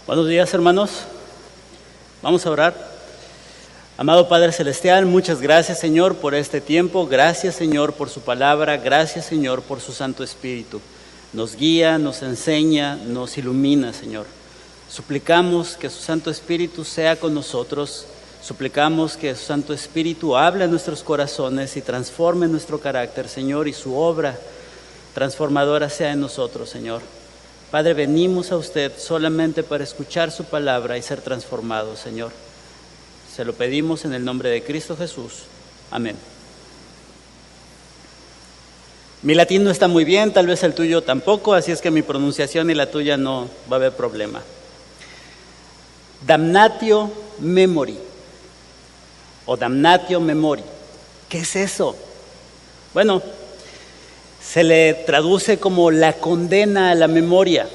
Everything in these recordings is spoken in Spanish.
Buenos días, hermanos. Vamos a orar. Amado Padre Celestial, muchas gracias, Señor, por este tiempo. Gracias, Señor, por su palabra. Gracias, Señor, por su Santo Espíritu. Nos guía, nos enseña, nos ilumina, Señor. Suplicamos que su Santo Espíritu sea con nosotros. Suplicamos que su Santo Espíritu hable a nuestros corazones y transforme nuestro carácter, Señor, y su obra transformadora sea en nosotros, Señor. Padre, venimos a usted solamente para escuchar su palabra y ser transformados, Señor. Se lo pedimos en el nombre de Cristo Jesús. Amén. Mi latín no está muy bien, tal vez el tuyo tampoco, así es que mi pronunciación y la tuya no va a haber problema. Damnatio memori o damnatio memori. ¿Qué es eso? Bueno, se le traduce como la condena a la memoria.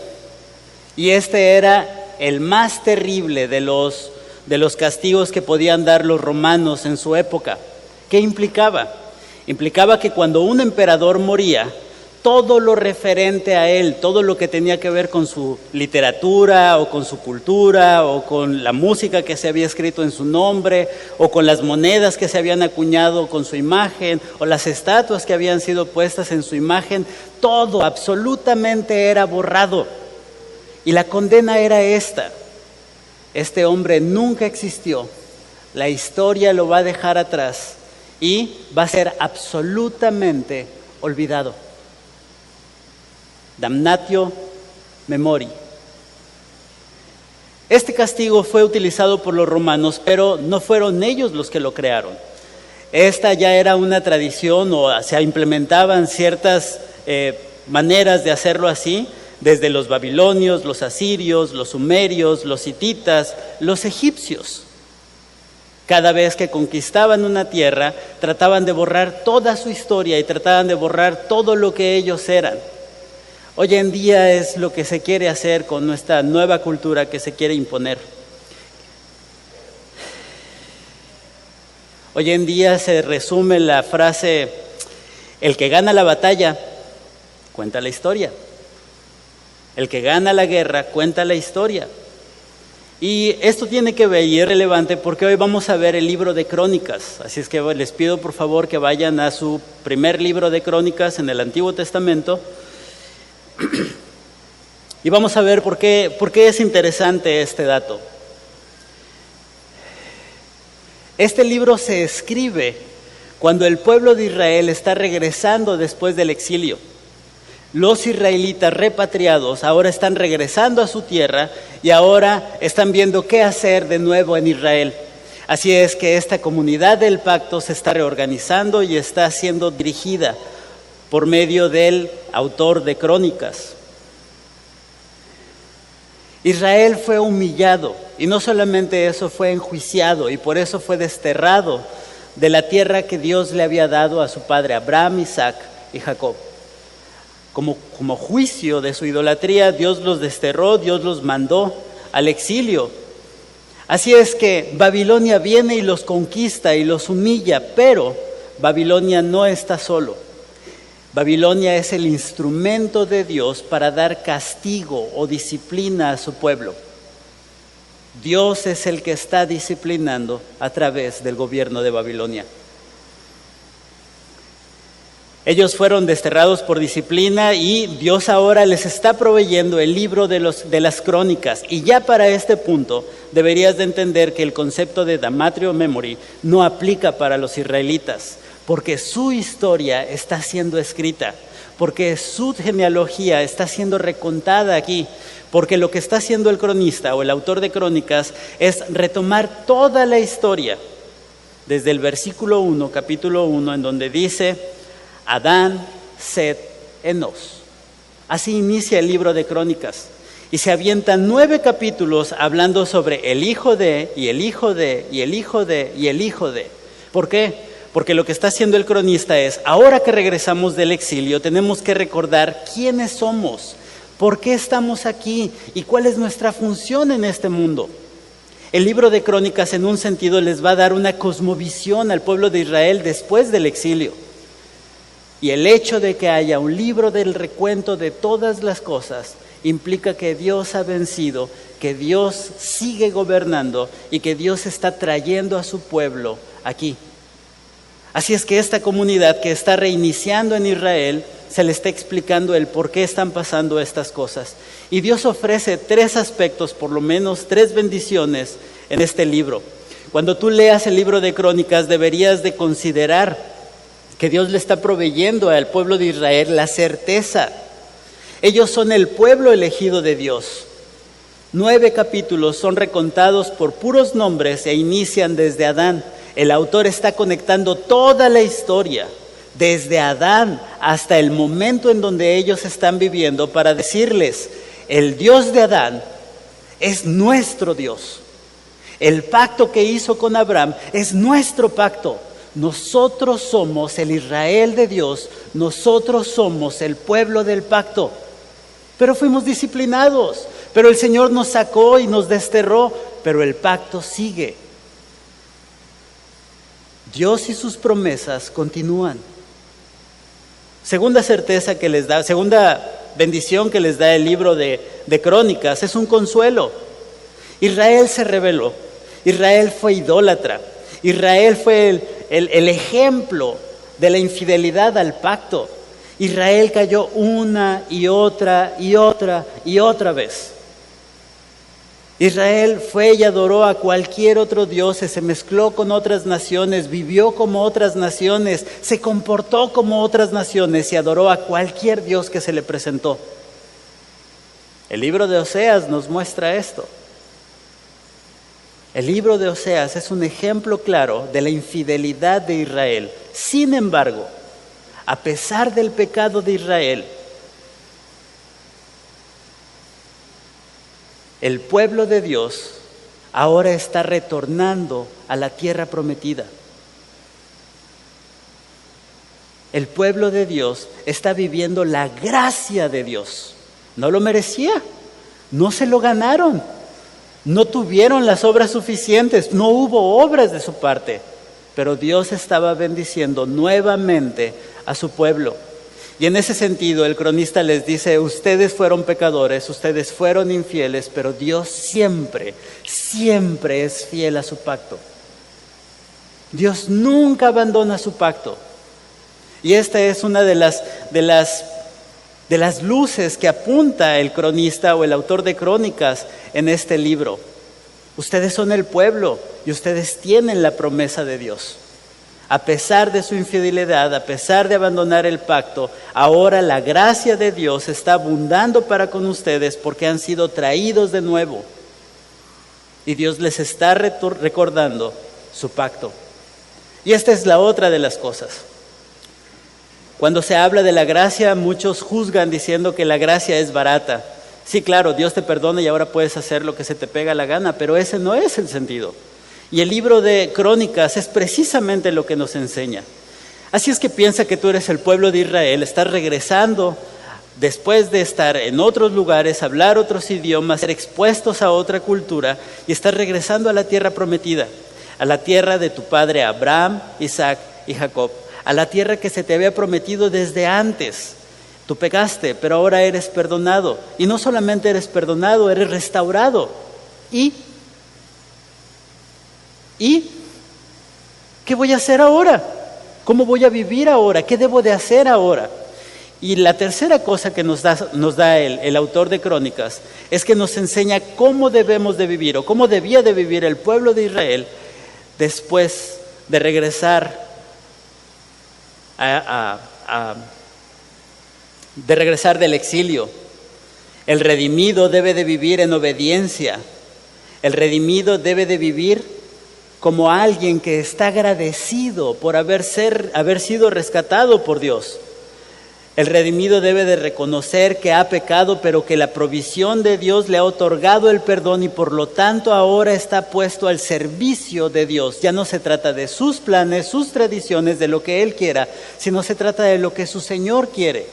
Y este era el más terrible de los castigos que podían dar los romanos en su época. ¿Qué implicaba? Implicaba que cuando un emperador moría, todo lo referente a él, todo lo que tenía que ver con su literatura o con su cultura o con la música que se había escrito en su nombre o con las monedas que se habían acuñado con su imagen o las estatuas que habían sido puestas en su imagen, todo absolutamente era borrado. Y la condena era esta: este hombre nunca existió, la historia lo va a dejar atrás y va a ser absolutamente olvidado. Damnatio memori. Este castigo fue utilizado por los romanos, pero no fueron ellos los que lo crearon. Esta ya era una tradición o se implementaban ciertas maneras de hacerlo así, desde los babilonios, los asirios, los sumerios, los hititas, los egipcios. Cada vez que conquistaban una tierra, trataban de borrar toda su historia y trataban de borrar todo lo que ellos eran. Hoy en día es lo que se quiere hacer con nuestra nueva cultura que se quiere imponer. Hoy en día se resume la frase: el que gana la batalla, cuenta la historia. El que gana la guerra, cuenta la historia. Y esto tiene que ver y es relevante porque hoy vamos a ver el libro de Crónicas. Así es que les pido por favor que vayan a su primer libro de Crónicas en el Antiguo Testamento. Y vamos a ver por qué es interesante este dato. Este libro se escribe cuando el pueblo de Israel está regresando después del exilio. Los israelitas repatriados ahora están regresando a su tierra y ahora están viendo qué hacer de nuevo en Israel. Así es que esta comunidad del pacto se está reorganizando y está siendo dirigida por medio del autor de Crónicas. Israel fue humillado y no solamente eso, fue enjuiciado y por eso fue desterrado de la tierra que Dios le había dado a su padre Abraham, Isaac y Jacob. Como juicio de su idolatría, Dios los desterró, Dios los mandó al exilio. Así es que Babilonia viene y los conquista y los humilla, pero Babilonia no está solo. Babilonia es el instrumento de Dios para dar castigo o disciplina a su pueblo. Dios es el que está disciplinando a través del gobierno de Babilonia. Ellos fueron desterrados por disciplina y Dios ahora les está proveyendo el libro de las crónicas. Y ya para este punto deberías de entender que el concepto de damnatio memori no aplica para los israelitas, porque su historia está siendo escrita, porque su genealogía está siendo recontada aquí, porque lo que está haciendo el cronista o el autor de Crónicas es retomar toda la historia, desde el versículo 1, capítulo 1, en donde dice: Adán, Set, Enos. Así inicia el libro de Crónicas. Y se avientan 9 capítulos hablando sobre el hijo de, y el hijo de, y el hijo de, y el hijo de. ¿Por qué? Porque lo que está haciendo el cronista es, ahora que regresamos del exilio, tenemos que recordar quiénes somos, por qué estamos aquí y cuál es nuestra función en este mundo. El libro de Crónicas, en un sentido, les va a dar una cosmovisión al pueblo de Israel después del exilio. Y el hecho de que haya un libro del recuento de todas las cosas implica que Dios ha vencido, que Dios sigue gobernando y que Dios está trayendo a su pueblo aquí. Así es que esta comunidad que está reiniciando en Israel, se le está explicando el por qué están pasando estas cosas. Y Dios ofrece 3 aspectos, por lo menos 3 bendiciones en este libro. Cuando tú leas el libro de Crónicas, deberías de considerar que Dios le está proveyendo al pueblo de Israel la certeza. Ellos son el pueblo elegido de Dios. 9 capítulos son recontados por puros nombres e inician desde Adán. El autor está conectando toda la historia, desde Adán hasta el momento en donde ellos están viviendo, para decirles, el Dios de Adán es nuestro Dios. El pacto que hizo con Abraham es nuestro pacto. Nosotros somos el Israel de Dios, nosotros somos el pueblo del pacto. Pero fuimos disciplinados, pero el Señor nos sacó y nos desterró, pero el pacto sigue. Dios y sus promesas continúan. Segunda certeza que les da, segunda bendición que les da el libro de Crónicas, es un consuelo. Israel se rebeló, Israel fue idólatra, Israel fue el ejemplo de la infidelidad al pacto. Israel cayó una y otra y otra y otra vez. Israel fue y adoró a cualquier otro dios, se mezcló con otras naciones, vivió como otras naciones, se comportó como otras naciones y adoró a cualquier dios que se le presentó. El libro de Oseas nos muestra esto. El libro de Oseas es un ejemplo claro de la infidelidad de Israel. Sin embargo, a pesar del pecado de Israel, el pueblo de Dios ahora está retornando a la tierra prometida. El pueblo de Dios está viviendo la gracia de Dios. No lo merecía, no se lo ganaron, no tuvieron las obras suficientes, no hubo obras de su parte, pero Dios estaba bendiciendo nuevamente a su pueblo. Y en ese sentido el cronista les dice, ustedes fueron pecadores, ustedes fueron infieles, pero Dios siempre, siempre es fiel a su pacto. Dios nunca abandona su pacto. Y esta es una de las luces que apunta el cronista o el autor de Crónicas en este libro. Ustedes son el pueblo y ustedes tienen la promesa de Dios. A pesar de su infidelidad, a pesar de abandonar el pacto, ahora la gracia de Dios está abundando para con ustedes porque han sido traídos de nuevo. Y Dios les está recordando su pacto. Y esta es la otra de las cosas. Cuando se habla de la gracia, muchos juzgan diciendo que la gracia es barata. Sí, claro, Dios te perdona y ahora puedes hacer lo que se te pega la gana, pero ese no es el sentido. Y el libro de Crónicas es precisamente lo que nos enseña. Así es que piensa que tú eres el pueblo de Israel, estás regresando después de estar en otros lugares, hablar otros idiomas, ser expuestos a otra cultura, y estás regresando a la tierra prometida, a la tierra de tu padre Abraham, Isaac y Jacob, a la tierra que se te había prometido desde antes. Tú pecaste, pero ahora eres perdonado. Y no solamente eres perdonado, eres restaurado. ¿Y qué voy a hacer ahora? ¿Cómo voy a vivir ahora? ¿Qué debo de hacer ahora? Y la tercera cosa que nos da el autor de Crónicas es que nos enseña cómo debemos de vivir o cómo debía de vivir el pueblo de Israel después de regresar del exilio. El redimido debe de vivir en obediencia. El redimido debe de vivir como alguien que está agradecido por haber sido rescatado por Dios. El redimido debe de reconocer que ha pecado, pero que la provisión de Dios le ha otorgado el perdón y por lo tanto ahora está puesto al servicio de Dios. Ya no se trata de sus planes, sus tradiciones, de lo que Él quiera, sino se trata de lo que su Señor quiere.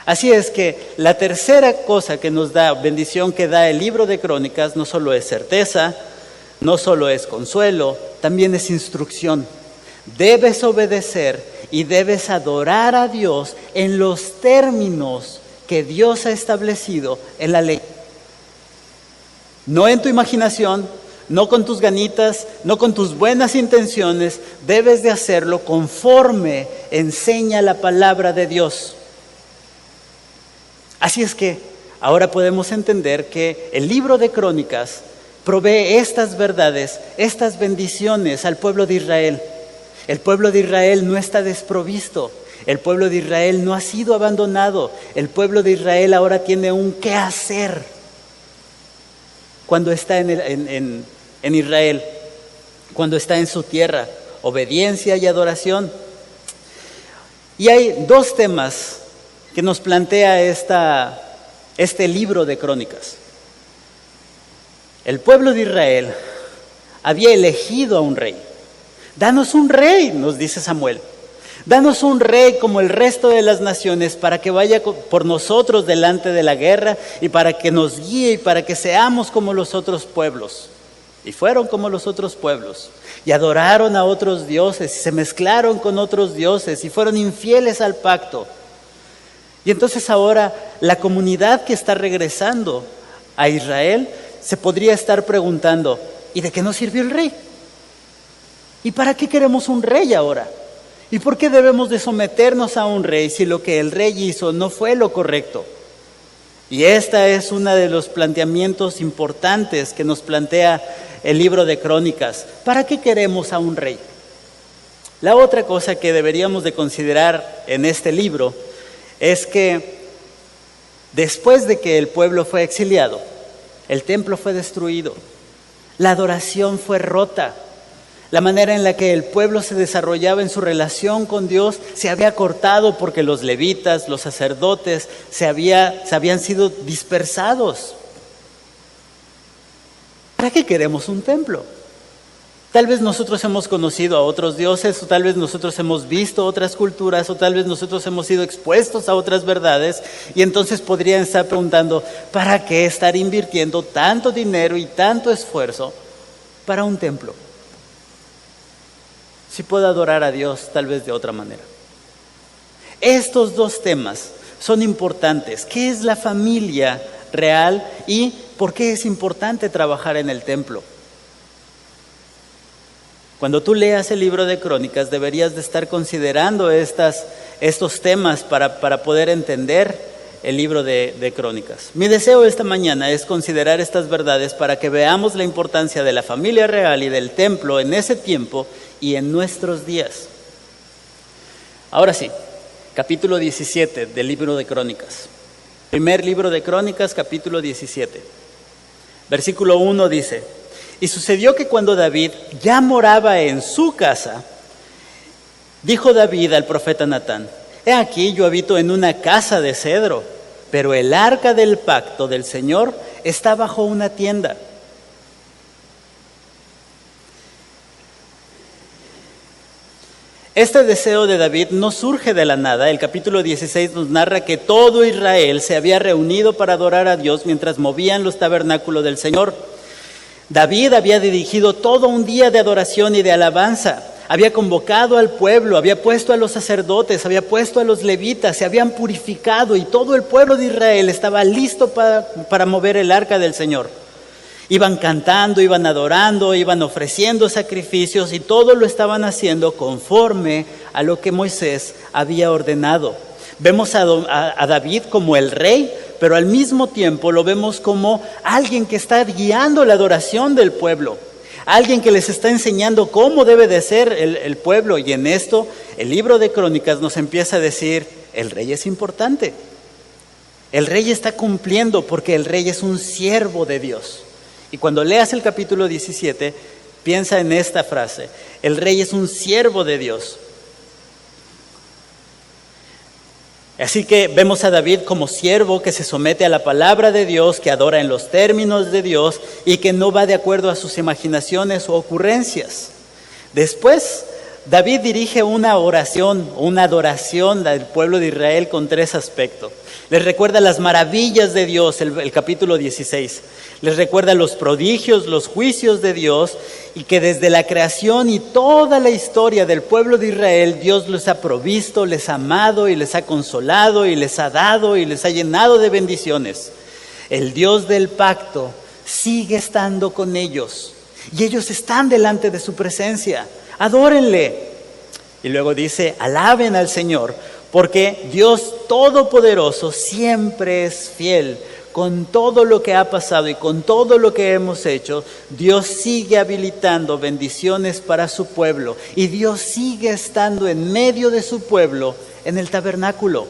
Así es que la tercera cosa que nos da, bendición que da el libro de Crónicas, no solo es certeza, no solo es consuelo, también es instrucción. Debes obedecer y debes adorar a Dios en los términos que Dios ha establecido en la ley. No en tu imaginación, no con tus ganitas, no con tus buenas intenciones, debes de hacerlo conforme enseña la palabra de Dios. Así es que ahora podemos entender que el libro de Crónicas provee estas verdades, estas bendiciones al pueblo de Israel. El pueblo de Israel no está desprovisto. El pueblo de Israel no ha sido abandonado. El pueblo de Israel ahora tiene un qué hacer cuando está en Israel, cuando está en su tierra: obediencia y adoración. Y hay dos temas que nos plantea este libro de Crónicas. El pueblo de Israel había elegido a un rey. Danos un rey, nos dice Samuel. Danos un rey como el resto de las naciones para que vaya por nosotros delante de la guerra y para que nos guíe y para que seamos como los otros pueblos. Y fueron como los otros pueblos y adoraron a otros dioses y se mezclaron con otros dioses y fueron infieles al pacto. Y entonces ahora la comunidad que está regresando a Israel se podría estar preguntando: ¿y de qué nos sirvió el rey? ¿Y para qué queremos un rey ahora? ¿Y por qué debemos de someternos a un rey si lo que el rey hizo no fue lo correcto? Y esta es uno de los planteamientos importantes que nos plantea el libro de Crónicas. ¿Para qué queremos a un rey? La otra cosa que deberíamos de considerar en este libro es que después de que el pueblo fue exiliado, el templo fue destruido, la adoración fue rota, la manera en la que el pueblo se desarrollaba en su relación con Dios se había cortado porque los levitas, los sacerdotes, se habían sido dispersados. ¿Para qué queremos un templo? Tal vez nosotros hemos conocido a otros dioses, o tal vez nosotros hemos visto otras culturas, o tal vez nosotros hemos sido expuestos a otras verdades, y entonces podrían estar preguntando: ¿para qué estar invirtiendo tanto dinero y tanto esfuerzo para un templo? Si puedo adorar a Dios tal vez de otra manera. Estos dos temas son importantes. ¿Qué es la familia real y por qué es importante trabajar en el templo? Cuando tú leas el libro de Crónicas deberías de estar considerando estos temas para poder entender el libro de Crónicas. Mi deseo esta mañana es considerar estas verdades para que veamos la importancia de la familia real y del templo en ese tiempo y en nuestros días. Ahora sí, capítulo 17 del libro de Crónicas. Primer libro de Crónicas, capítulo 17. Versículo 1 dice: y sucedió que cuando David ya moraba en su casa, dijo David al profeta Natán: he aquí, yo habito en una casa de cedro, pero el arca del pacto del Señor está bajo una tienda. Este deseo de David no surge de la nada. El capítulo 16 nos narra que todo Israel se había reunido para adorar a Dios mientras movían los tabernáculos del Señor. David había dirigido todo un día de adoración y de alabanza. Había convocado al pueblo, había puesto a los sacerdotes, había puesto a los levitas, se habían purificado y todo el pueblo de Israel estaba listo para mover el arca del Señor. Iban cantando, iban adorando, iban ofreciendo sacrificios y todo lo estaban haciendo conforme a lo que Moisés había ordenado. Vemos a David como el rey, pero al mismo tiempo lo vemos como alguien que está guiando la adoración del pueblo. Alguien que les está enseñando cómo debe de ser el pueblo. Y en esto el libro de Crónicas nos empieza a decir: el rey es importante. El rey está cumpliendo porque el rey es un siervo de Dios. Y cuando leas el capítulo 17, piensa en esta frase: el rey es un siervo de Dios. Así que vemos a David como siervo que se somete a la palabra de Dios, que adora en los términos de Dios y que no va de acuerdo a sus imaginaciones o ocurrencias. Después David dirige una oración, una adoración al pueblo de Israel con 3 aspectos. Les recuerda las maravillas de Dios, el capítulo 16. Les recuerda los prodigios, los juicios de Dios, y que desde la creación y toda la historia del pueblo de Israel, Dios les ha provisto, les ha amado y les ha consolado y les ha dado y les ha llenado de bendiciones. El Dios del pacto sigue estando con ellos y ellos están delante de su presencia. Adórenle. Y luego dice, alaben al Señor, porque Dios Todopoderoso siempre es fiel. Con todo lo que ha pasado y con todo lo que hemos hecho, Dios sigue habilitando bendiciones para su pueblo. Y Dios sigue estando en medio de su pueblo en el tabernáculo.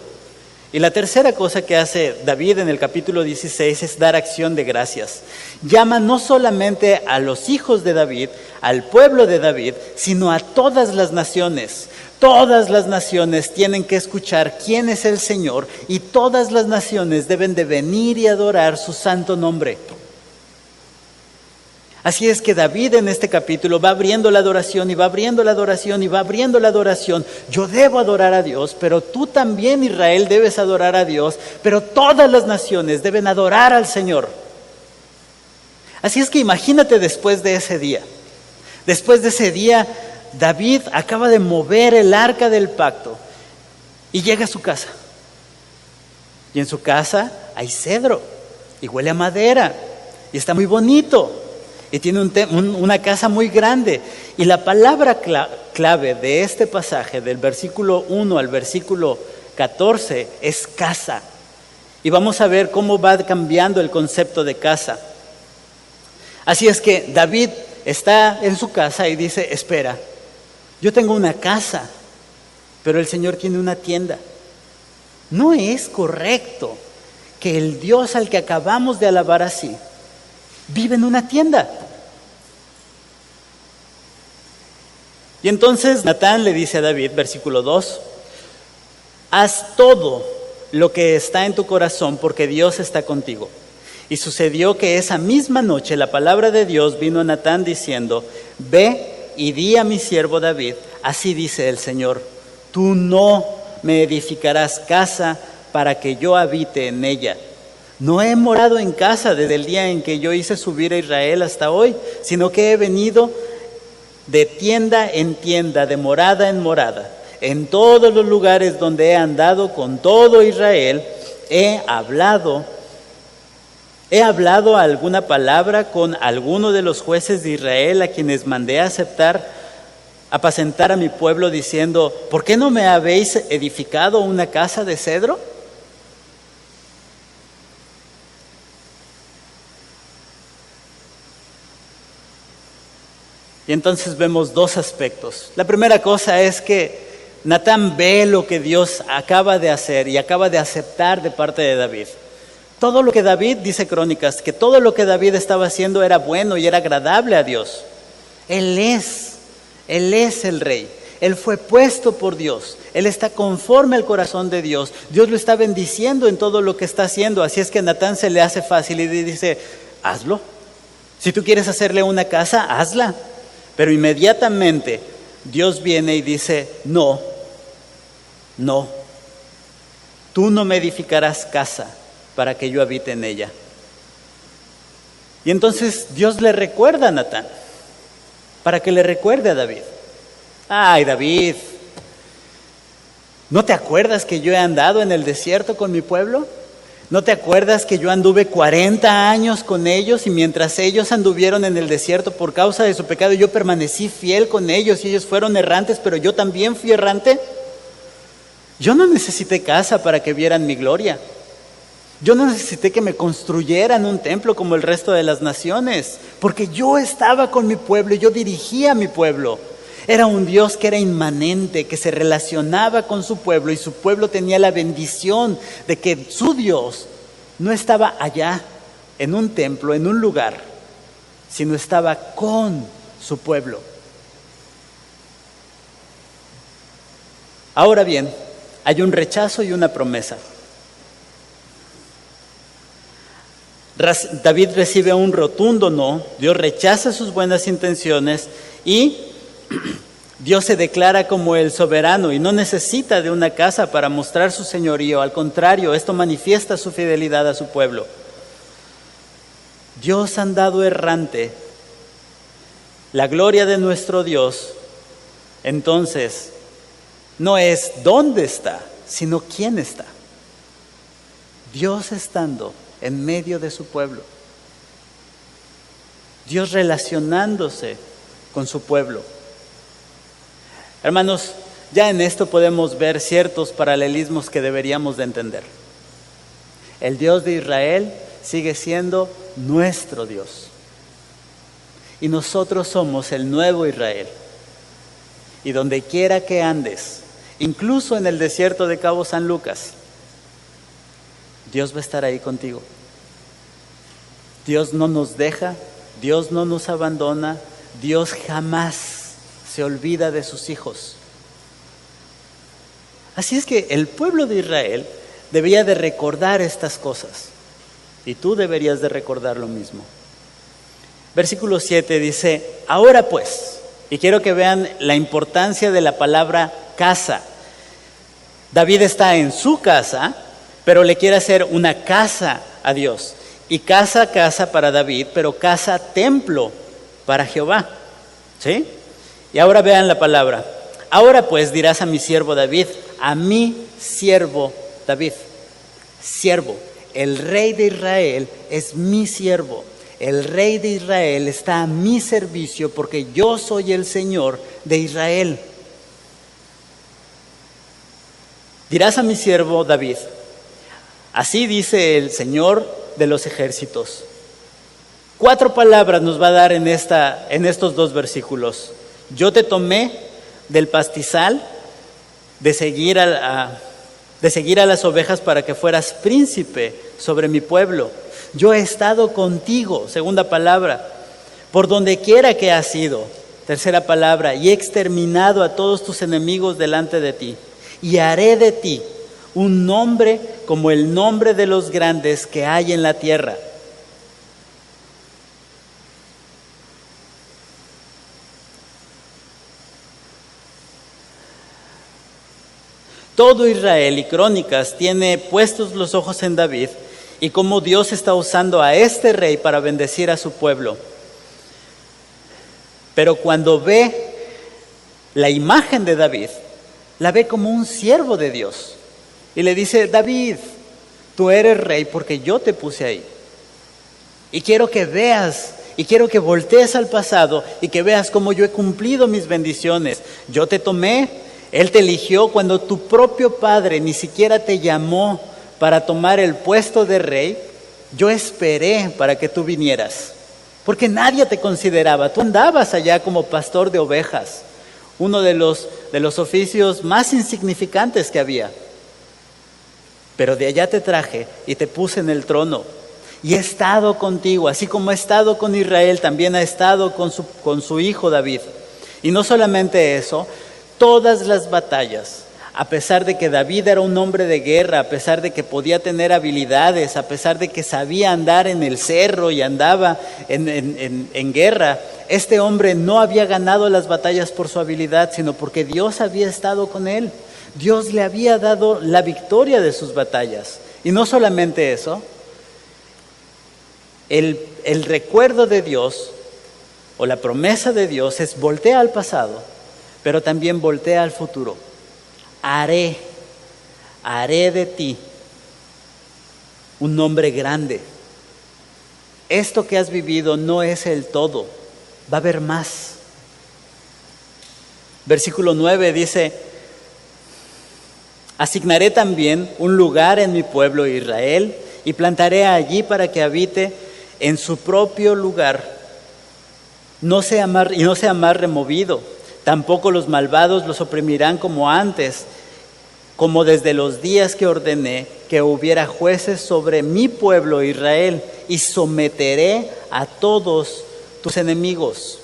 Y la tercera cosa que hace David en el capítulo 16 es dar acción de gracias. Llama no solamente a los hijos de David, al pueblo de David, sino a todas las naciones. Todas las naciones tienen que escuchar quién es el Señor y todas las naciones deben de venir y adorar su santo nombre. Así es que David en este capítulo va abriendo la adoración y va abriendo la adoración y va abriendo la adoración. Yo debo adorar a Dios, pero tú también, Israel, debes adorar a Dios, pero todas las naciones deben adorar al Señor. Así es que imagínate después de ese día. Después de ese día, David acaba de mover el arca del pacto y llega a su casa. Y en su casa hay cedro y huele a madera y está muy bonito. Y tiene una casa muy grande. Y la palabra clave de este pasaje, del versículo 1 al versículo 14, es casa. Y vamos a ver cómo va cambiando el concepto de casa. Así es que David está en su casa y dice, espera, yo tengo una casa, pero el Señor tiene una tienda. No es correcto que el Dios al que acabamos de alabar así vive en una tienda. Y entonces Natán le dice a David, versículo 2, haz todo lo que está en tu corazón porque Dios está contigo. Y sucedió que esa misma noche la palabra de Dios vino a Natán diciendo, ve y di a mi siervo David, así dice el Señor, tú no me edificarás casa para que yo habite en ella. No he morado en casa desde el día en que yo hice subir a Israel hasta hoy, sino que he venido de tienda en tienda, de morada en morada. En todos los lugares donde he andado con todo Israel, he hablado alguna palabra con alguno de los jueces de Israel a quienes mandé apacentar a mi pueblo diciendo, ¿por qué no me habéis edificado una casa de cedro? Y entonces vemos 2 aspectos. La primera cosa es que Natán ve lo que Dios acaba de hacer y acaba de aceptar de parte de David. Todo lo que David, dice Crónicas, que todo lo que David estaba haciendo era bueno y era agradable a Dios. Él es el rey. Él fue puesto por Dios. Él está conforme al corazón de Dios. Dios lo está bendiciendo en todo lo que está haciendo. Así es que a Natán se le hace fácil y dice, hazlo. Si tú quieres hacerle una casa, hazla. Pero inmediatamente Dios viene y dice, no, tú no me edificarás casa para que yo habite en ella. Y entonces Dios le recuerda a Natán, para que le recuerde a David. Ay, David, ¿no te acuerdas que yo he andado en el desierto con mi pueblo? ¿No te acuerdas que yo anduve 40 años con ellos y mientras ellos anduvieron en el desierto por causa de su pecado, yo permanecí fiel con ellos y ellos fueron errantes, pero yo también fui errante? Yo no necesité casa para que vieran mi gloria. Yo no necesité que me construyeran un templo como el resto de las naciones, porque yo estaba con mi pueblo y yo dirigía a mi pueblo. Era un Dios que era inmanente, que se relacionaba con su pueblo y su pueblo tenía la bendición de que su Dios no estaba allá en un templo, en un lugar, sino estaba con su pueblo. Ahora bien, hay un rechazo y una promesa. David recibe un rotundo no, Dios rechaza sus buenas intenciones y Dios se declara como el soberano y no necesita de una casa para mostrar su señorío. Al contrario, esto manifiesta su fidelidad a su pueblo. Dios andado errante, la gloria de nuestro Dios, entonces, no es dónde está, sino quién está. Dios estando en medio de su pueblo. Dios relacionándose con su pueblo. Hermanos, ya en esto podemos ver ciertos paralelismos que deberíamos de entender. El Dios de Israel sigue siendo nuestro Dios. Y nosotros somos el nuevo Israel. Y donde quiera que andes, incluso en el desierto de Cabo San Lucas, Dios va a estar ahí contigo. Dios no nos deja, Dios no nos abandona, Dios jamás se olvida de sus hijos. Así es que el pueblo de Israel debía de recordar estas cosas. Y tú deberías de recordar lo mismo. Versículo 7 dice, ahora pues, y quiero que vean la importancia de la palabra casa. David está en su casa, pero le quiere hacer una casa a Dios. Y casa para David, pero casa templo para Jehová. ¿Sí? Y ahora vean la palabra. Ahora pues dirás a mi siervo David, a mi siervo David. Siervo. El rey de Israel es mi siervo. El rey de Israel está a mi servicio porque yo soy el Señor de Israel. Dirás a mi siervo David, así dice el Señor de los ejércitos. 4 palabras nos va a dar en estos 2 versículos. Yo te tomé del pastizal de seguir a las ovejas para que fueras príncipe sobre mi pueblo. Yo he estado contigo, 2ª palabra, por donde quiera que has ido. 3ª palabra, y he exterminado a todos tus enemigos delante de ti. Y haré de ti un nombre como el nombre de los grandes que hay en la tierra. Todo Israel y Crónicas tiene puestos los ojos en David y cómo Dios está usando a este rey para bendecir a su pueblo. Pero cuando ve la imagen de David, la ve como un siervo de Dios. Y le dice, David, tú eres rey porque yo te puse ahí. Y quiero que veas, y quiero que voltees al pasado y que veas cómo yo he cumplido mis bendiciones. Yo te tomé, Él te eligió cuando tu propio padre ni siquiera te llamó para tomar el puesto de rey. Yo esperé para que tú vinieras, porque nadie te consideraba. Tú andabas allá como pastor de ovejas, uno de los oficios más insignificantes que había. Pero de allá te traje y te puse en el trono. Y he estado contigo, así como he estado con Israel, también ha estado con su hijo David. Y no solamente eso, todas las batallas, a pesar de que David era un hombre de guerra, a pesar de que podía tener habilidades, a pesar de que sabía andar en el cerro y andaba en guerra, este hombre no había ganado las batallas por su habilidad, sino porque Dios había estado con él. Dios le había dado la victoria de sus batallas. Y no solamente eso, el recuerdo de Dios o la promesa de Dios es voltea al pasado, pero también voltea al futuro. Haré de ti un nombre grande. Esto que has vivido no es el todo, va a haber más. Versículo 9 dice, asignaré también un lugar en mi pueblo Israel y plantaré allí para que habite en su propio lugar, no sea más removido. Tampoco los malvados los oprimirán como antes, como desde los días que ordené que hubiera jueces sobre mi pueblo Israel, y someteré a todos tus enemigos.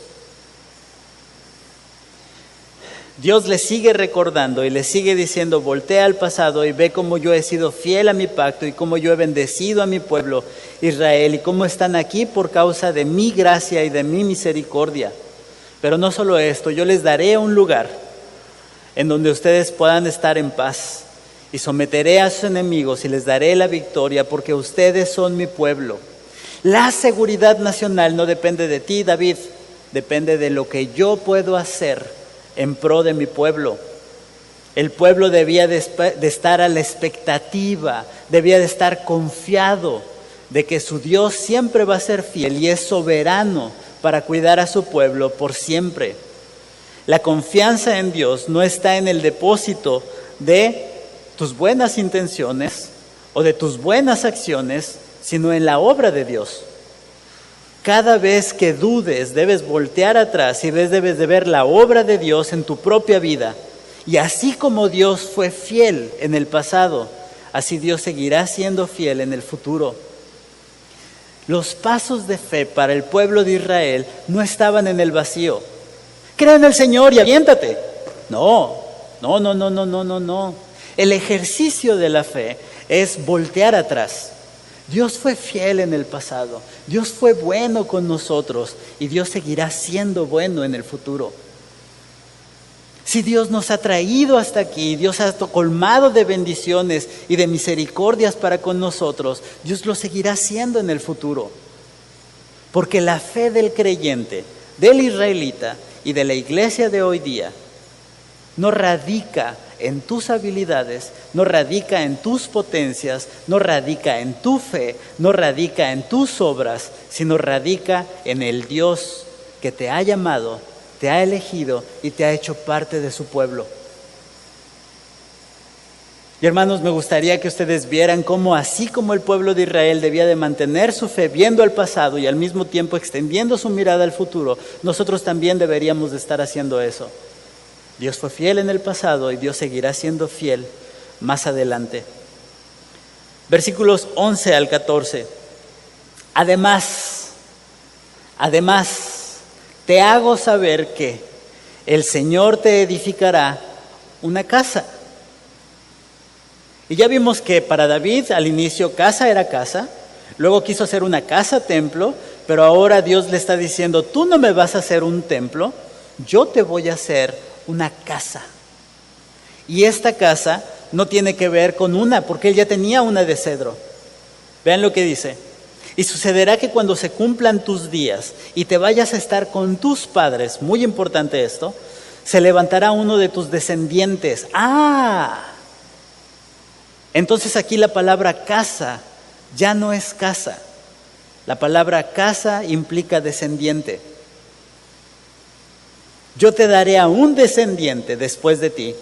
Dios le sigue recordando y le sigue diciendo, voltea al pasado y ve cómo yo he sido fiel a mi pacto y cómo yo he bendecido a mi pueblo Israel y cómo están aquí por causa de mi gracia y de mi misericordia. Pero no solo esto, yo les daré un lugar en donde ustedes puedan estar en paz y someteré a sus enemigos y les daré la victoria porque ustedes son mi pueblo. La seguridad nacional no depende de ti, David, depende de lo que yo puedo hacer en pro de mi pueblo. El pueblo debía de estar a la expectativa, debía de estar confiado de que su Dios siempre va a ser fiel y es soberano para cuidar a su pueblo por siempre. La confianza en Dios no está en el depósito de tus buenas intenciones o de tus buenas acciones, sino en la obra de Dios. Cada vez que dudes, debes voltear atrás y debes de ver la obra de Dios en tu propia vida. Y así como Dios fue fiel en el pasado, así Dios seguirá siendo fiel en el futuro. Los pasos de fe para el pueblo de Israel no estaban en el vacío. Cree en el Señor y aviéntate. No. El ejercicio de la fe es voltear atrás. Dios fue fiel en el pasado, Dios fue bueno con nosotros y Dios seguirá siendo bueno en el futuro. Si Dios nos ha traído hasta aquí, Dios ha colmado de bendiciones y de misericordias para con nosotros, Dios lo seguirá haciendo en el futuro. Porque la fe del creyente, del israelita y de la iglesia de hoy día no radica en tus habilidades, no radica en tus potencias, no radica en tu fe, no radica en tus obras, sino radica en el Dios que te ha llamado, te ha elegido y te ha hecho parte de su pueblo. Y hermanos, me gustaría que ustedes vieran cómo así como el pueblo de Israel debía de mantener su fe viendo al pasado y al mismo tiempo extendiendo su mirada al futuro, nosotros también deberíamos de estar haciendo eso. Dios fue fiel en el pasado y Dios seguirá siendo fiel más adelante. Versículos 11 al 14. Además, te hago saber que el Señor te edificará una casa. Y ya vimos que para David al inicio casa era casa, luego quiso hacer una casa templo, pero ahora Dios le está diciendo, tú no me vas a hacer un templo, yo te voy a hacer una casa. Y esta casa no tiene que ver con una, porque él ya tenía una de cedro. Vean lo que dice. Y sucederá que cuando se cumplan tus días y te vayas a estar con tus padres, muy importante esto, se levantará uno de tus descendientes. Entonces aquí la palabra casa ya no es casa. La palabra casa implica descendiente. Yo te daré a un descendiente después de ti,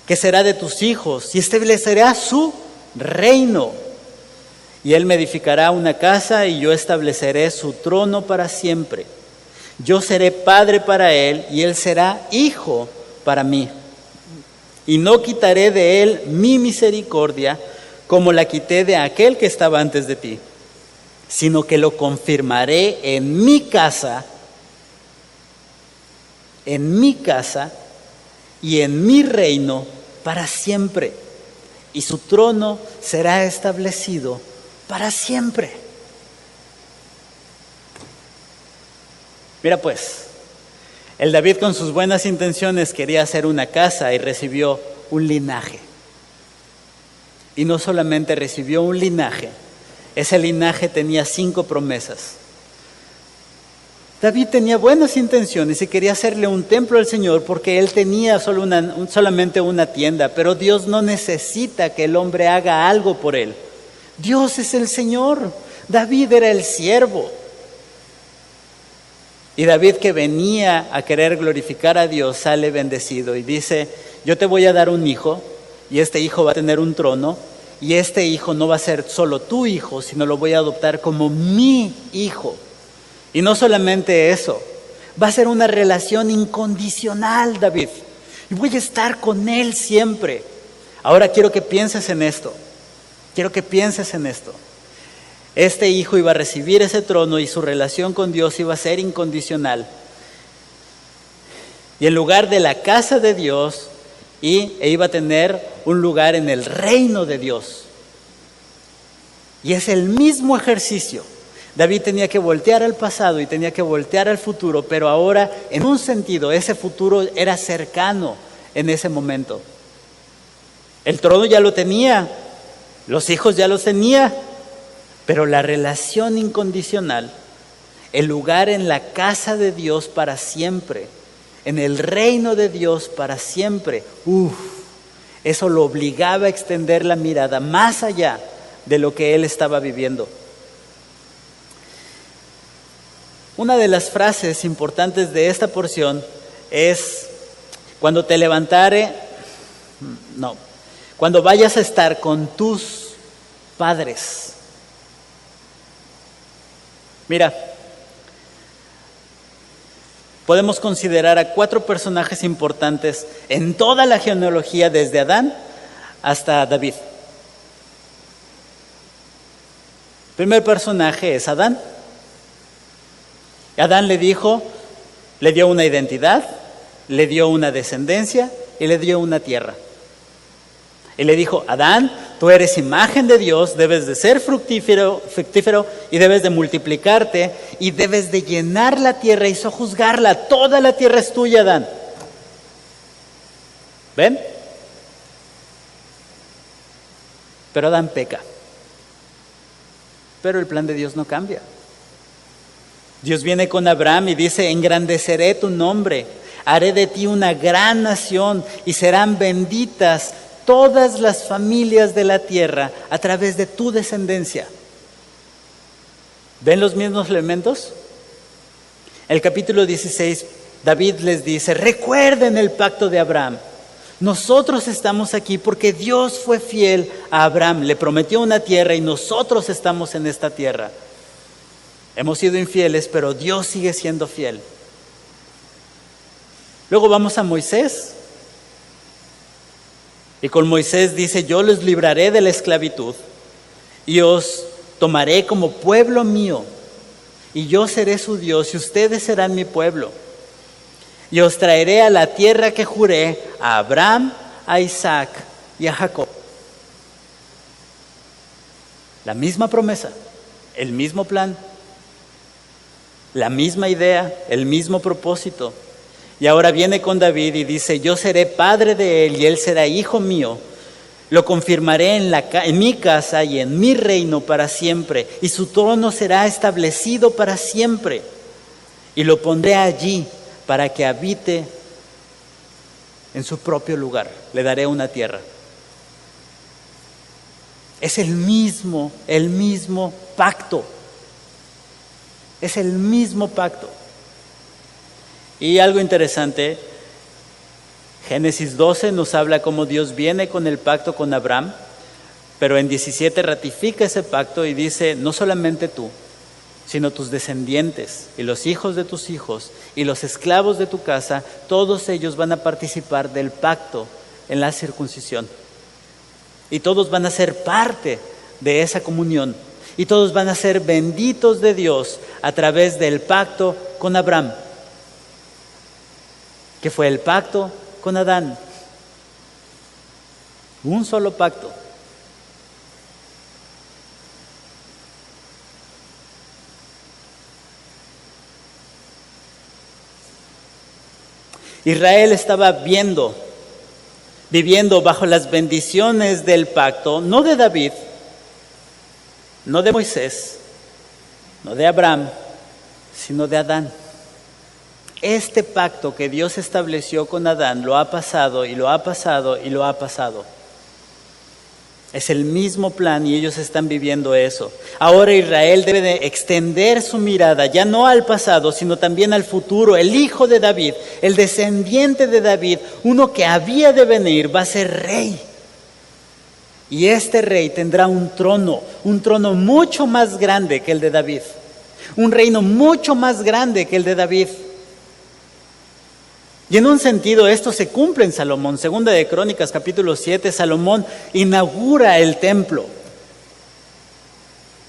que será de tus hijos, y establecerá su reino. Y él me edificará una casa, y yo estableceré su trono para siempre. Yo seré padre para él, y él será hijo para mí. Y no quitaré de él mi misericordia, como la quité de aquel que estaba antes de ti, sino que lo confirmaré en mi casa y en mi reino para siempre, y su trono será establecido para siempre. Mira pues, el David con sus buenas intenciones quería hacer una casa y recibió un linaje. Y no solamente recibió un linaje, ese linaje tenía 5 promesas. David tenía buenas intenciones y quería hacerle un templo al Señor porque él tenía solamente una tienda, pero Dios no necesita que el hombre haga algo por él. Dios es el Señor, David era el siervo. Y David, que venía a querer glorificar a Dios, sale bendecido y dice, yo te voy a dar un hijo y este hijo va a tener un trono y este hijo no va a ser solo tu hijo, sino lo voy a adoptar como mi hijo. Y no solamente eso, va a ser una relación incondicional, David. Y voy a estar con él siempre. Ahora quiero que pienses en esto. Este hijo iba a recibir ese trono y su relación con Dios iba a ser incondicional. Y en lugar de la casa de Dios, iba a tener un lugar en el reino de Dios. Y es el mismo ejercicio David tenía que voltear al pasado y tenía que voltear al futuro, pero ahora, en un sentido, ese futuro era cercano en ese momento. El trono ya lo tenía, los hijos ya los tenía, pero la relación incondicional, el lugar en la casa de Dios para siempre, en el reino de Dios para siempre, eso lo obligaba a extender la mirada más allá de lo que él estaba viviendo. Una de las frases importantes de esta porción es: cuando vayas a estar con tus padres. Mira, podemos considerar a 4 personajes importantes en toda la genealogía, desde Adán hasta David. El primer personaje es Adán. Adán le dio una identidad, le dio una descendencia y le dio una tierra. Y le dijo: Adán, tú eres imagen de Dios, debes de ser fructífero y debes de multiplicarte y debes de llenar la tierra y sojuzgarla. Toda la tierra es tuya, Adán. ¿Ven? Pero Adán peca. Pero el plan de Dios no cambia. Dios viene con Abraham y dice: engrandeceré tu nombre, haré de ti una gran nación y serán benditas todas las familias de la tierra a través de tu descendencia. ¿Ven los mismos elementos? El capítulo 16, David les dice: recuerden el pacto de Abraham. Nosotros estamos aquí porque Dios fue fiel a Abraham, le prometió una tierra y nosotros estamos en esta tierra. Hemos sido infieles, pero Dios sigue siendo fiel. Luego vamos a Moisés. Y con Moisés dice: yo los libraré de la esclavitud y os tomaré como pueblo mío, y yo seré su Dios y ustedes serán mi pueblo. Y os traeré a la tierra que juré a Abraham, a Isaac y a Jacob. La misma promesa, el mismo plan, la misma idea, el mismo propósito. Y ahora viene con David y dice: yo seré padre de él y él será hijo mío. Lo confirmaré en mi casa y en mi reino para siempre, y su trono será establecido para siempre. Y lo pondré allí para que habite en su propio lugar. Le daré una tierra. Es el mismo pacto. Es el mismo pacto. Y algo interesante, Génesis 12 nos habla cómo Dios viene con el pacto con Abraham, pero en 17 ratifica ese pacto y dice: no solamente tú, sino tus descendientes y los hijos de tus hijos y los esclavos de tu casa, todos ellos van a participar del pacto en la circuncisión. Y todos van a ser parte de esa comunión. Y todos van a ser benditos de Dios a través del pacto con Abraham, que fue el pacto con Adán. Un solo pacto. Israel estaba viviendo bajo las bendiciones del pacto, no de David, no de Moisés, no de Abraham, sino de Adán. Este pacto que Dios estableció con Adán lo ha pasado y lo ha pasado y lo ha pasado. Es el mismo plan y ellos están viviendo eso. Ahora Israel debe de extender su mirada ya no al pasado, sino también al futuro. El hijo de David, el descendiente de David, uno que había de venir, va a ser rey. Y este rey tendrá un trono mucho más grande que el de David. Un reino mucho más grande que el de David. Y en un sentido esto se cumple en Salomón. Segunda de Crónicas, capítulo 7, Salomón inaugura el templo.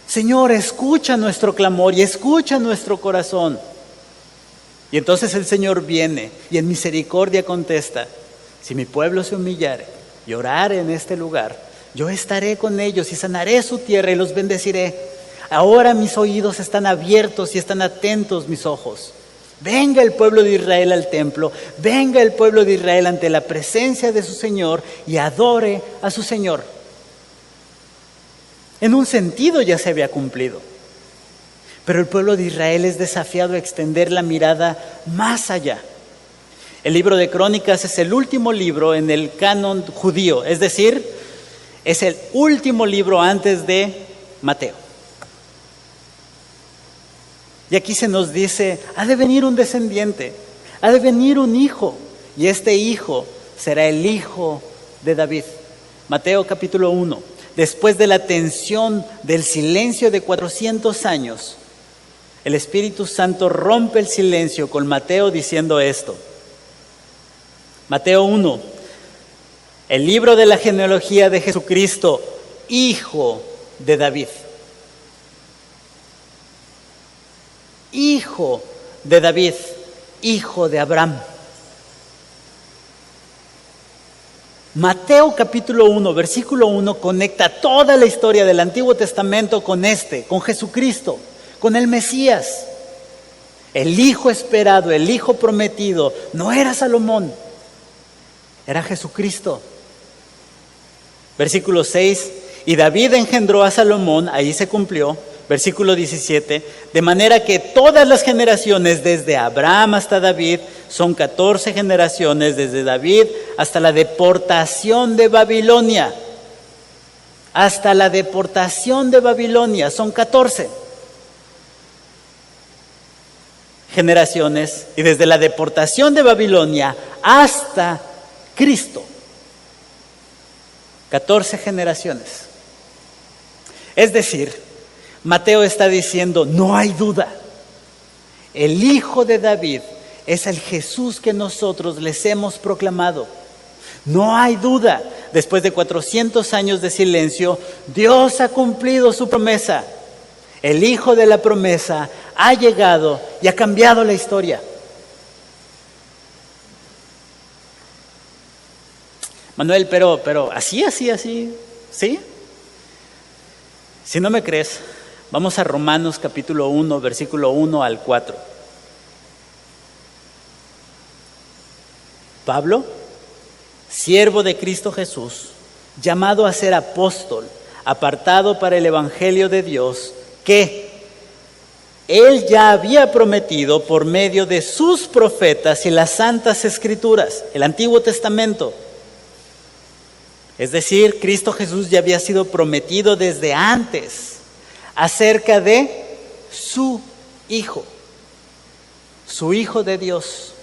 Señor, escucha nuestro clamor y escucha nuestro corazón. Y entonces el Señor viene y en misericordia contesta: si mi pueblo se humillare y orare en este lugar, yo estaré con ellos y sanaré su tierra y los bendeciré. Ahora mis oídos están abiertos y están atentos mis ojos. Venga el pueblo de Israel al templo, venga el pueblo de Israel ante la presencia de su Señor y adore a su Señor. En un sentido ya se había cumplido, pero el pueblo de Israel es desafiado a extender la mirada más allá. El libro de Crónicas es el último libro en el canon judío, es decir, es el último libro antes de Mateo. Y aquí se nos dice, ha de venir un descendiente, ha de venir un hijo, y este hijo será el hijo de David. Mateo capítulo 1. Después de la tensión del silencio de 400 años, el Espíritu Santo rompe el silencio con Mateo diciendo esto. Mateo 1, el libro de la genealogía de Jesucristo, hijo de David. Hijo de David, hijo de Abraham. Mateo capítulo 1, versículo 1 conecta toda la historia del Antiguo Testamento con Jesucristo, con el Mesías. El hijo esperado, el hijo prometido, no era Salomón, era Jesucristo. Versículo 6, y David engendró a Salomón, ahí se cumplió. Versículo 17, de manera que todas las generaciones desde Abraham hasta David son 14 generaciones desde David hasta la deportación de Babilonia. Hasta la deportación de Babilonia son 14 generaciones y desde la deportación de Babilonia hasta Cristo. 14 generaciones. Es decir, Mateo está diciendo, no hay duda, el hijo de David es el Jesús que nosotros les hemos proclamado. No hay duda, después de 400 años de silencio, Dios ha cumplido su promesa. El hijo de la promesa ha llegado y ha cambiado la historia. Manuel, pero así, ¿sí? Si no me crees, vamos a Romanos capítulo 1, versículo 1 al 4. Pablo, siervo de Cristo Jesús, llamado a ser apóstol, apartado para el evangelio de Dios, que Él ya había prometido por medio de sus profetas y las santas escrituras, el Antiguo Testamento. Es decir, Cristo Jesús ya había sido prometido desde antes acerca de su Hijo de Dios,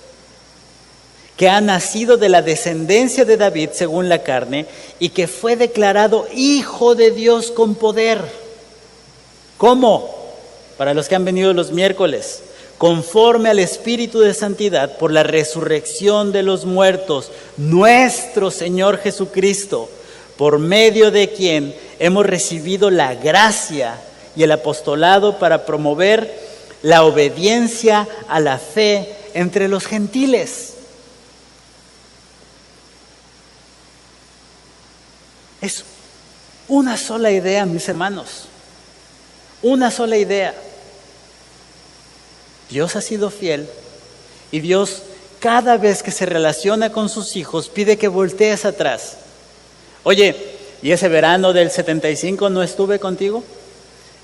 que ha nacido de la descendencia de David según la carne y que fue declarado Hijo de Dios con poder. ¿Cómo? Para los que han venido los miércoles, conforme al Espíritu de Santidad por la resurrección de los muertos, nuestro Señor Jesucristo, por medio de quien hemos recibido la gracia y el apostolado para promover la obediencia a la fe entre los gentiles. Es una sola idea, mis hermanos, una sola idea. Dios ha sido fiel y Dios cada vez que se relaciona con sus hijos pide que voltees atrás. Oye, ¿y ese verano del 75 no estuve contigo?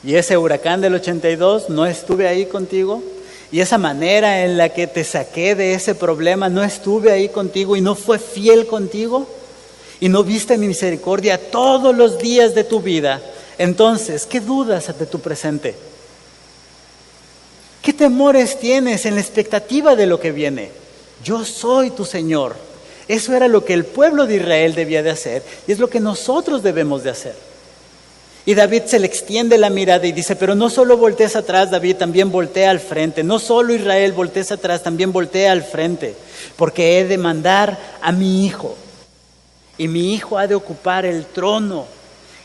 ¿Y ese huracán del 82 no estuve ahí contigo? ¿Y esa manera en la que te saqué de ese problema no estuve ahí contigo y no fue fiel contigo? ¿Y no viste mi misericordia todos los días de tu vida? Entonces, ¿qué dudas ante tu presente? ¿Qué temores tienes en la expectativa de lo que viene? Yo soy tu Señor. Eso era lo que el pueblo de Israel debía de hacer y es lo que nosotros debemos de hacer. Y David se le extiende la mirada y dice, pero no solo voltees atrás, David, también voltea al frente. No solo Israel voltees atrás, también voltea al frente. Porque he de mandar a mi hijo. Y mi hijo ha de ocupar el trono.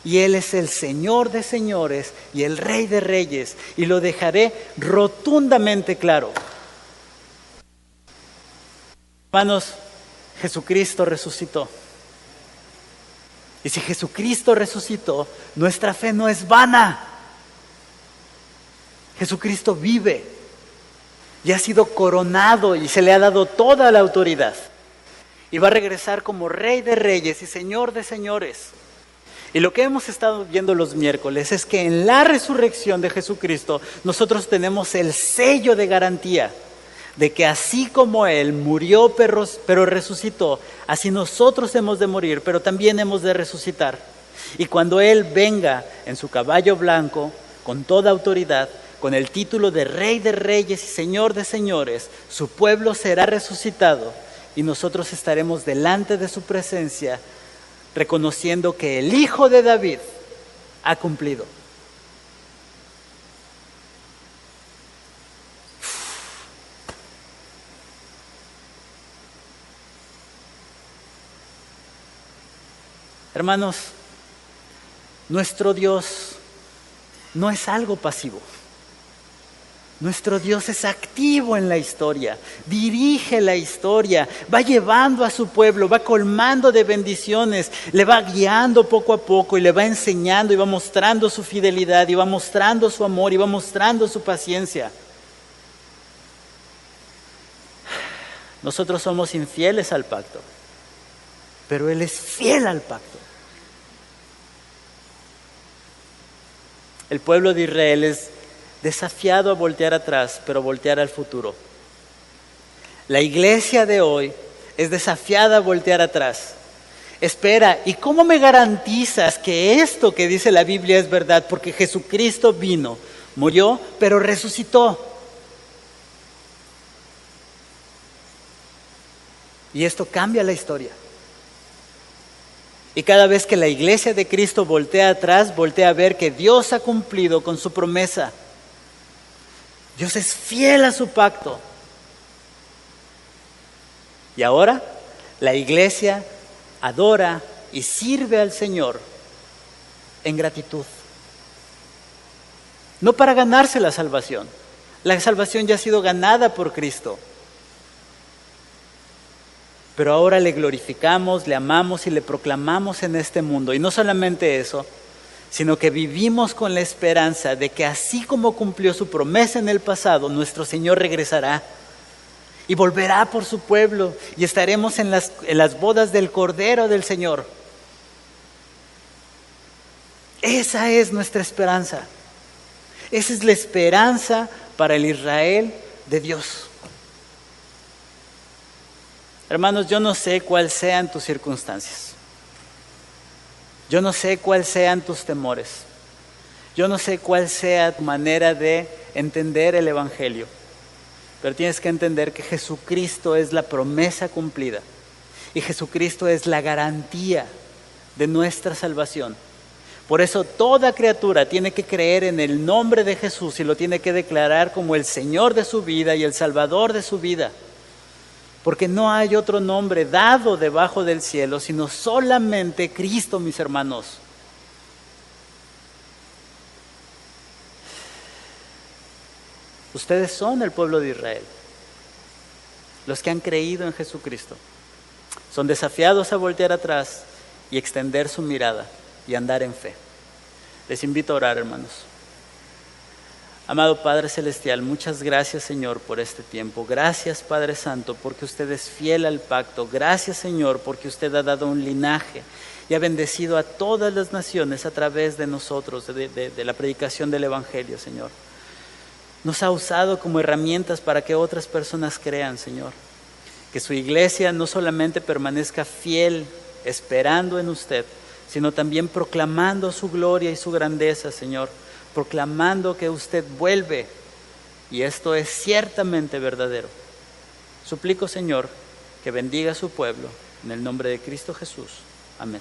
Y Él es el Señor de señores y el Rey de reyes. Y lo dejaré rotundamente claro. Hermanos, Jesucristo resucitó. Y si Jesucristo resucitó, nuestra fe no es vana. Jesucristo vive y ha sido coronado y se le ha dado toda la autoridad. Y va a regresar como Rey de Reyes y Señor de Señores. Y lo que hemos estado viendo los miércoles es que en la resurrección de Jesucristo nosotros tenemos el sello de garantía de que así como Él murió pero resucitó, así nosotros hemos de morir, pero también hemos de resucitar. Y cuando Él venga en su caballo blanco, con toda autoridad, con el título de Rey de Reyes y Señor de Señores, su pueblo será resucitado y nosotros estaremos delante de su presencia, reconociendo que el Hijo de David ha cumplido. Hermanos, nuestro Dios no es algo pasivo. Nuestro Dios es activo en la historia, dirige la historia, va llevando a su pueblo, va colmando de bendiciones, le va guiando poco a poco y le va enseñando y va mostrando su fidelidad y va mostrando su amor y va mostrando su paciencia. Nosotros somos infieles al pacto, pero Él es fiel al pacto. El pueblo de Israel es desafiado a voltear atrás, pero voltear al futuro. La iglesia de hoy es desafiada a voltear atrás. Espera, ¿y cómo me garantizas que esto que dice la Biblia es verdad? Porque Jesucristo vino, murió, pero resucitó. Y esto cambia la historia. Y cada vez que la iglesia de Cristo voltea atrás, voltea a ver que Dios ha cumplido con su promesa. Dios es fiel a su pacto. Y ahora la iglesia adora y sirve al Señor en gratitud. No para ganarse la salvación. La salvación ya ha sido ganada por Cristo. Pero ahora le glorificamos, le amamos y le proclamamos en este mundo. Y no solamente eso, sino que vivimos con la esperanza de que así como cumplió su promesa en el pasado, nuestro Señor regresará y volverá por su pueblo y estaremos en las bodas del Cordero del Señor. Esa es nuestra esperanza. Esa es la esperanza para el Israel de Dios. Hermanos, yo no sé cuáles sean tus circunstancias. Yo no sé cuáles sean tus temores. Yo no sé cuál sea tu manera de entender el Evangelio. Pero tienes que entender que Jesucristo es la promesa cumplida. Y Jesucristo es la garantía de nuestra salvación. Por eso toda criatura tiene que creer en el nombre de Jesús y lo tiene que declarar como el Señor de su vida y el Salvador de su vida. Porque no hay otro nombre dado debajo del cielo, sino solamente Cristo, mis hermanos. Ustedes son el pueblo de Israel, los que han creído en Jesucristo. Son desafiados a voltear atrás y extender su mirada y andar en fe. Les invito a orar, hermanos. Amado Padre Celestial, muchas gracias, Señor, por este tiempo. Gracias, Padre Santo, porque usted es fiel al pacto. Gracias, Señor, porque usted ha dado un linaje y ha bendecido a todas las naciones a través de nosotros, de la predicación del Evangelio, Señor. Nos ha usado como herramientas para que otras personas crean, Señor. Que su iglesia no solamente permanezca fiel, esperando en usted, sino también proclamando su gloria y su grandeza, Señor. Proclamando que usted vuelve, y esto es ciertamente verdadero. Suplico, Señor, que bendiga a su pueblo, en el nombre de Cristo Jesús. Amén.